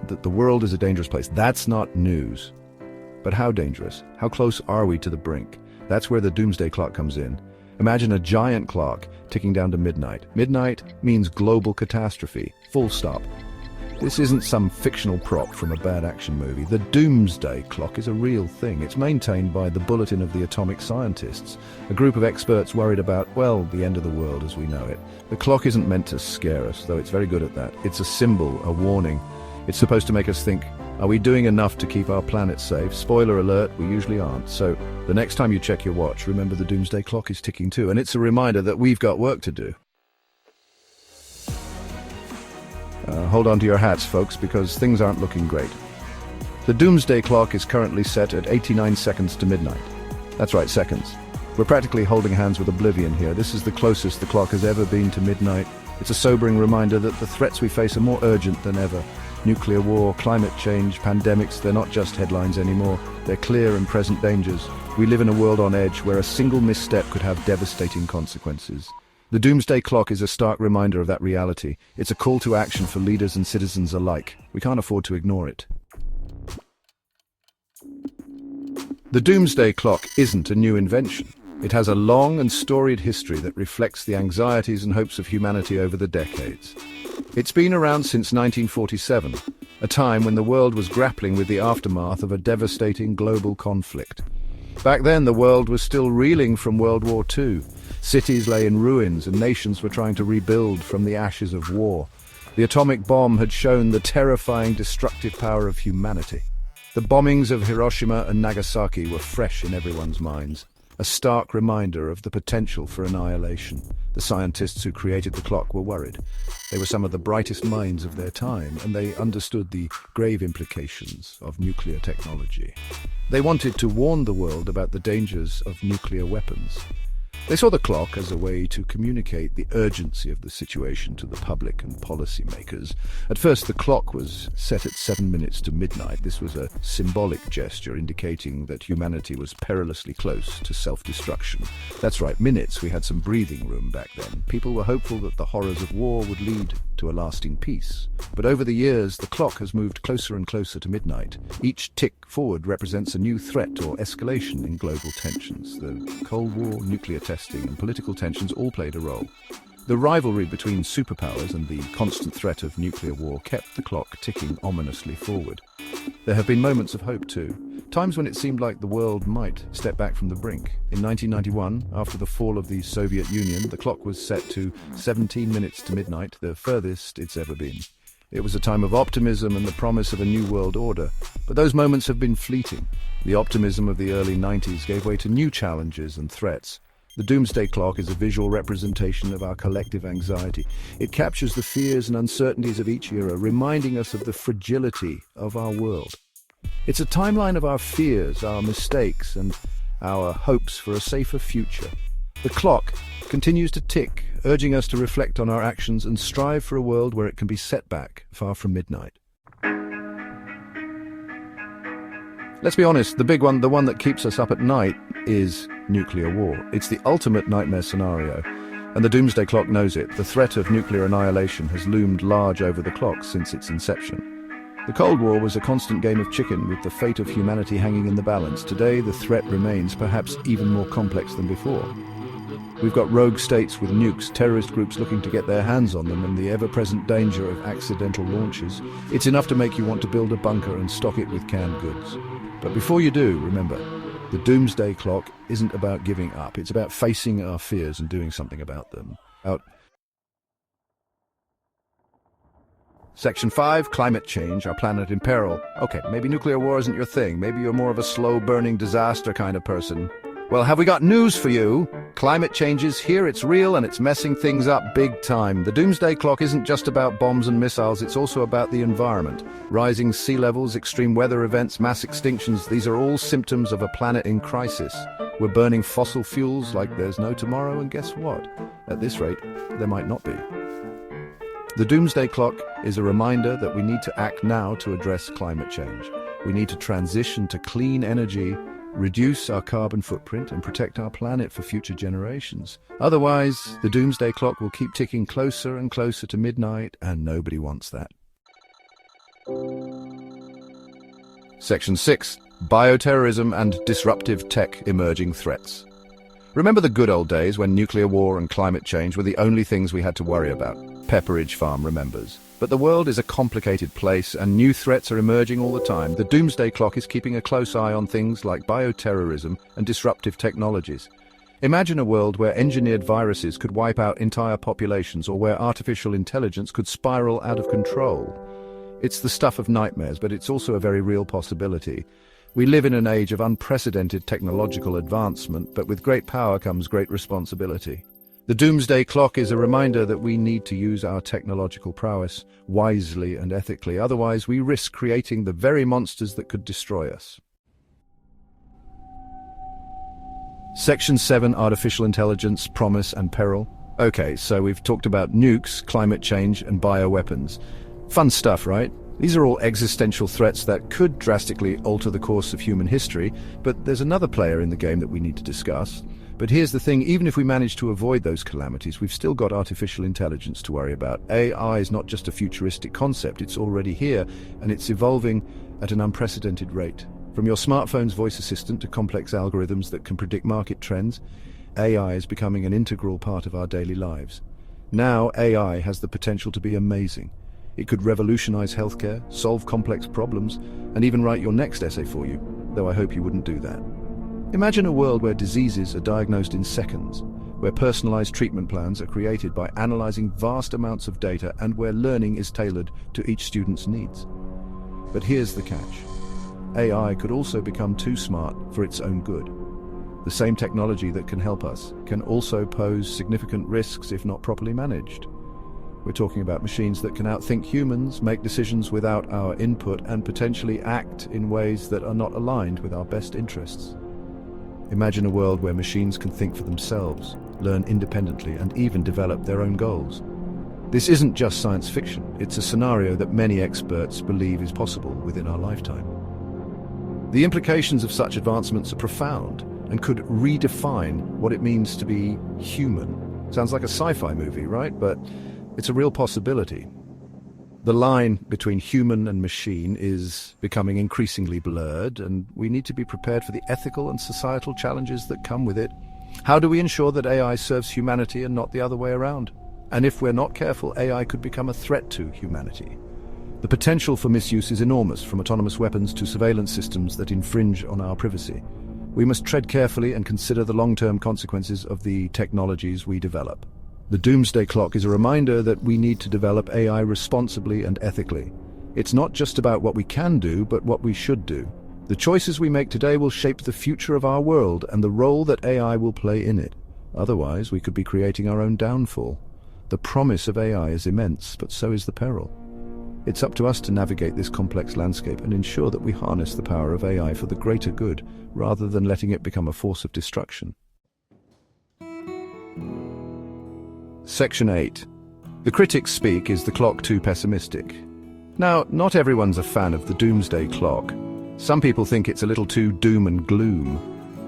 that the world is a dangerous place. That's not news. But how dangerous? How close are we to the brink? That's where the Doomsday Clock comes in. Imagine a giant clock ticking down to midnight. Midnight means global catastrophe. Full stop. This isn't some fictional prop from a bad action movie. The Doomsday Clock is a real thing. It's maintained by the Bulletin of the Atomic Scientists, a group of experts worried about, well, the end of the world as we know it. The clock isn't meant to scare us, though it's very good at that. It's a symbol, a warning. It's supposed to make us think, are we doing enough to keep our planet safe? Spoiler alert, we usually aren't. So the next time you check your watch, remember the Doomsday Clock is ticking too, and it's a reminder that we've got work to do. Hold on to your hats, folks, because things aren't looking great. The Doomsday Clock is currently set at 89 seconds to midnight. That's right, seconds. We're practically holding hands with oblivion here. This is the closest the clock has ever been to midnight. It's a sobering reminder that the threats we face are more urgent than ever. Nuclear war, climate change, pandemics, they're not just headlines anymore. They're clear and present dangers. We live in a world on edge where a single misstep could have devastating consequences. The Doomsday Clock is a stark reminder of that reality. It's a call to action for leaders and citizens alike. We can't afford to ignore it. The Doomsday Clock isn't a new invention. It has a long and storied history that reflects the anxieties and hopes of humanity over the decades. It's been around since 1947, a time when the world was grappling with the aftermath of a devastating global conflict. Back then, the world was still reeling from World War II. Cities lay in ruins and nations were trying to rebuild from the ashes of war. The atomic bomb had shown the terrifying destructive power of humanity. The bombings of Hiroshima and Nagasaki were fresh in everyone's minds, a stark reminder of the potential for annihilation. The scientists who created the clock were worried. They were some of the brightest minds of their time, and they understood the grave implications of nuclear technology. They wanted to warn the world about the dangers of nuclear weapons. They saw the clock as a way to communicate the urgency of the situation to the public and policymakers. At first, the clock was set at 7 minutes to midnight. This was a symbolic gesture indicating that humanity was perilously close to self-destruction. That's right, minutes. We had some breathing room back then. People were hopeful that the horrors of war would lead to a lasting peace. But over the years, the clock has moved closer and closer to midnight. Each tick forward represents a new threat or escalation in global tensions. The Cold War, nuclear testing, and political tensions all played a role. The rivalry between superpowers and the constant threat of nuclear war kept the clock ticking ominously forward. There have been moments of hope too, times when it seemed like the world might step back from the brink. In 1991, after the fall of the Soviet Union, the clock was set to 17 minutes to midnight, the furthest it's ever been. It was a time of optimism and the promise of a new world order, but those moments have been fleeting. The optimism of the early 90s gave way to new challenges and threats. The Doomsday Clock is a visual representation of our collective anxiety. It captures the fears and uncertainties of each era, reminding us of the fragility of our world. It's a timeline of our fears, our mistakes, and our hopes for a safer future. The clock continues to tick, urging us to reflect on our actions and strive for a world where it can be set back far from midnight. Let's be honest, the big one, the one that keeps us up at night, is nuclear war. It's the ultimate nightmare scenario, and the Doomsday Clock knows it. The threat of nuclear annihilation has loomed large over the clock since its inception. The Cold War was a constant game of chicken, with the fate of humanity hanging in the balance. Today, the threat remains perhaps even more complex than before. We've got rogue states with nukes, terrorist groups looking to get their hands on them, and the ever-present danger of accidental launches. It's enough to make you want to build a bunker and stock it with canned goods. But before you do, remember, the Doomsday Clock isn't about giving up. It's about facing our fears and doing something about them. Section 5, climate change, our planet in peril. Okay, maybe nuclear war isn't your thing. Maybe you're more of a slow-burning disaster kind of person. Well, have we got news for you? Climate change is here, it's real, and it's messing things up big time. The Doomsday Clock isn't just about bombs and missiles, it's also about the environment. Rising sea levels, extreme weather events, mass extinctions, these are all symptoms of a planet in crisis. We're burning fossil fuels like there's no tomorrow, and guess what? At this rate, there might not be. The Doomsday Clock is a reminder that we need to act now to address climate change. We need to transition to clean energy, reduce our carbon footprint, and protect our planet for future generations. Otherwise, the Doomsday Clock will keep ticking closer and closer to midnight, and nobody wants that. Section 6. Bioterrorism and disruptive tech emerging threats. Remember the good old days when nuclear war and climate change were the only things we had to worry about? Pepperidge Farm remembers. But the world is a complicated place and new threats are emerging all the time. The Doomsday Clock is keeping a close eye on things like bioterrorism and disruptive technologies. Imagine a world where engineered viruses could wipe out entire populations or where artificial intelligence could spiral out of control. It's the stuff of nightmares, but it's also a very real possibility. We live in an age of unprecedented technological advancement, but with great power comes great responsibility. The Doomsday Clock is a reminder that we need to use our technological prowess wisely and ethically, otherwise we risk creating the very monsters that could destroy us. Section 7. Artificial Intelligence, Promise and Peril. Okay, so we've talked about nukes, climate change and bioweapons. Fun stuff, right? These are all existential threats that could drastically alter the course of human history, but there's another player in the game that we need to discuss. But here's the thing, even if we manage to avoid those calamities, we've still got artificial intelligence to worry about. AI is not just a futuristic concept, it's already here, and it's evolving at an unprecedented rate. From your smartphone's voice assistant to complex algorithms that can predict market trends, AI is becoming an integral part of our daily lives. Now, AI has the potential to be amazing. It could revolutionize healthcare, solve complex problems, and even write your next essay for you, though I hope you wouldn't do that. Imagine a world where diseases are diagnosed in seconds, where personalized treatment plans are created by analyzing vast amounts of data, and where learning is tailored to each student's needs. But here's the catch. AI could also become too smart for its own good. The same technology that can help us can also pose significant risks if not properly managed. We're talking about machines that can outthink humans, make decisions without our input, and potentially act in ways that are not aligned with our best interests. Imagine a world where machines can think for themselves, learn independently, and even develop their own goals. This isn't just science fiction, it's a scenario that many experts believe is possible within our lifetime. The implications of such advancements are profound and could redefine what it means to be human. Sounds like a sci-fi movie, right? But it's a real possibility. The line between human and machine is becoming increasingly blurred, and we need to be prepared for the ethical and societal challenges that come with it. How do we ensure that AI serves humanity and not the other way around? And if we're not careful, AI could become a threat to humanity. The potential for misuse is enormous, from autonomous weapons to surveillance systems that infringe on our privacy. We must tread carefully and consider the long-term consequences of the technologies we develop. The Doomsday Clock is a reminder that we need to develop AI responsibly and ethically. It's not just about what we can do, but what we should do. The choices we make today will shape the future of our world and the role that AI will play in it. Otherwise, we could be creating our own downfall. The promise of AI is immense, but so is the peril. It's up to us to navigate this complex landscape and ensure that we harness the power of AI for the greater good, rather than letting it become a force of destruction. Section 8. The critics speak, is the clock too pessimistic? Now, not everyone's a fan of the Doomsday Clock. Some people think it's a little too doom and gloom.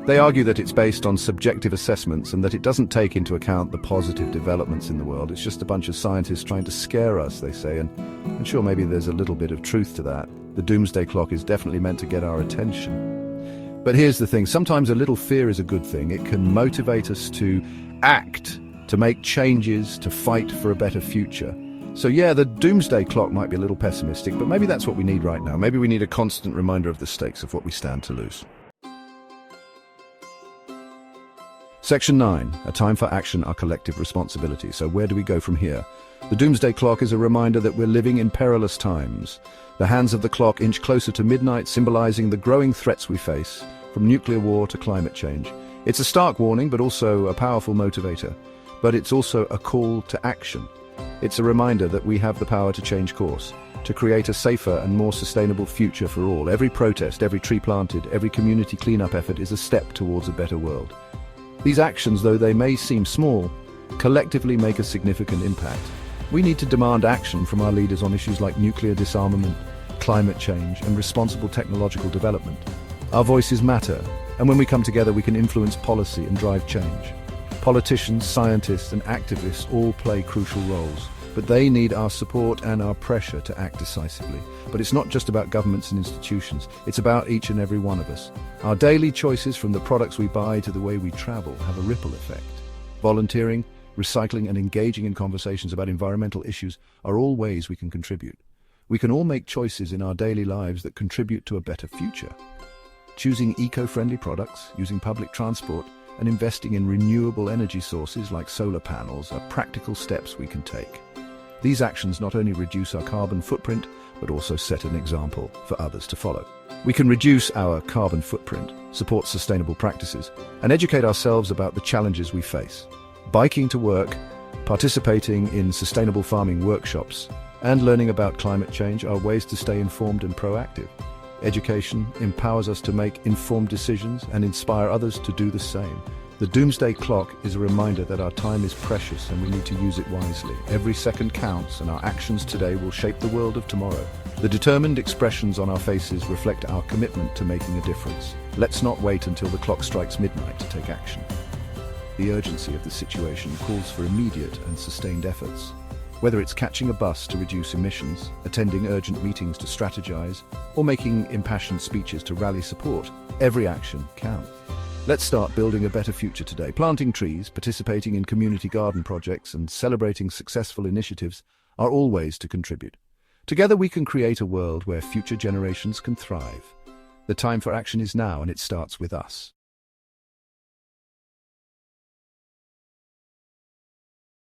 They argue that it's based on subjective assessments and that it doesn't take into account the positive developments in the world. It's just a bunch of scientists trying to scare us, they say, and sure, maybe there's a little bit of truth to that. The Doomsday Clock is definitely meant to get our attention. But here's the thing, sometimes a little fear is a good thing. It can motivate us to act, to make changes, to fight for a better future. So yeah, the Doomsday Clock might be a little pessimistic, but maybe that's what we need right now. Maybe we need a constant reminder of the stakes of what we stand to lose. Section 9. A time for action, our collective responsibility. So where do we go from here? The Doomsday Clock is a reminder that we're living in perilous times. The hands of the clock inch closer to midnight, symbolizing the growing threats we face, from nuclear war to climate change. It's a stark warning, but also a powerful motivator. But it's also a call to action. It's a reminder that we have the power to change course, to create a safer and more sustainable future for all. Every protest, every tree planted, every community cleanup effort is a step towards a better world. These actions, though they may seem small, collectively make a significant impact. We need to demand action from our leaders on issues like nuclear disarmament, climate change, and responsible technological development. Our voices matter, and when we come together we can influence policy and drive change. Politicians, scientists, and activists all play crucial roles. but they need our support and our pressure to act decisively. But it's not just about governments and institutions, it's about each and every one of us. Our daily choices, from the products we buy to the way we travel, have a ripple effect. Volunteering, recycling, and engaging in conversations about environmental issues are all ways we can contribute. We can all make choices in our daily lives that contribute to a better future. Choosing eco-friendly products, using public transport, and investing in renewable energy sources like solar panels are practical steps we can take. These actions not only reduce our carbon footprint, but also set an example for others to follow. We can reduce our carbon footprint, support sustainable practices, and educate ourselves about the challenges we face. Biking to work, participating in sustainable farming workshops, and learning about climate change are ways to stay informed and proactive. Education empowers us to make informed decisions and inspire others to do the same. The Doomsday Clock is a reminder that our time is precious and we need to use it wisely. Every second counts, and our actions today will shape the world of tomorrow. The determined expressions on our faces reflect our commitment to making a difference. Let's not wait until the clock strikes midnight to take action. The urgency of the situation calls for immediate and sustained efforts. Whether it's catching a bus to reduce emissions, attending urgent meetings to strategize, or making impassioned speeches to rally support, every action counts. Let's start building a better future today. Planting trees, participating in community garden projects, and celebrating successful initiatives are all ways to contribute. Together we can create a world where future generations can thrive. The time for action is now, and it starts with us.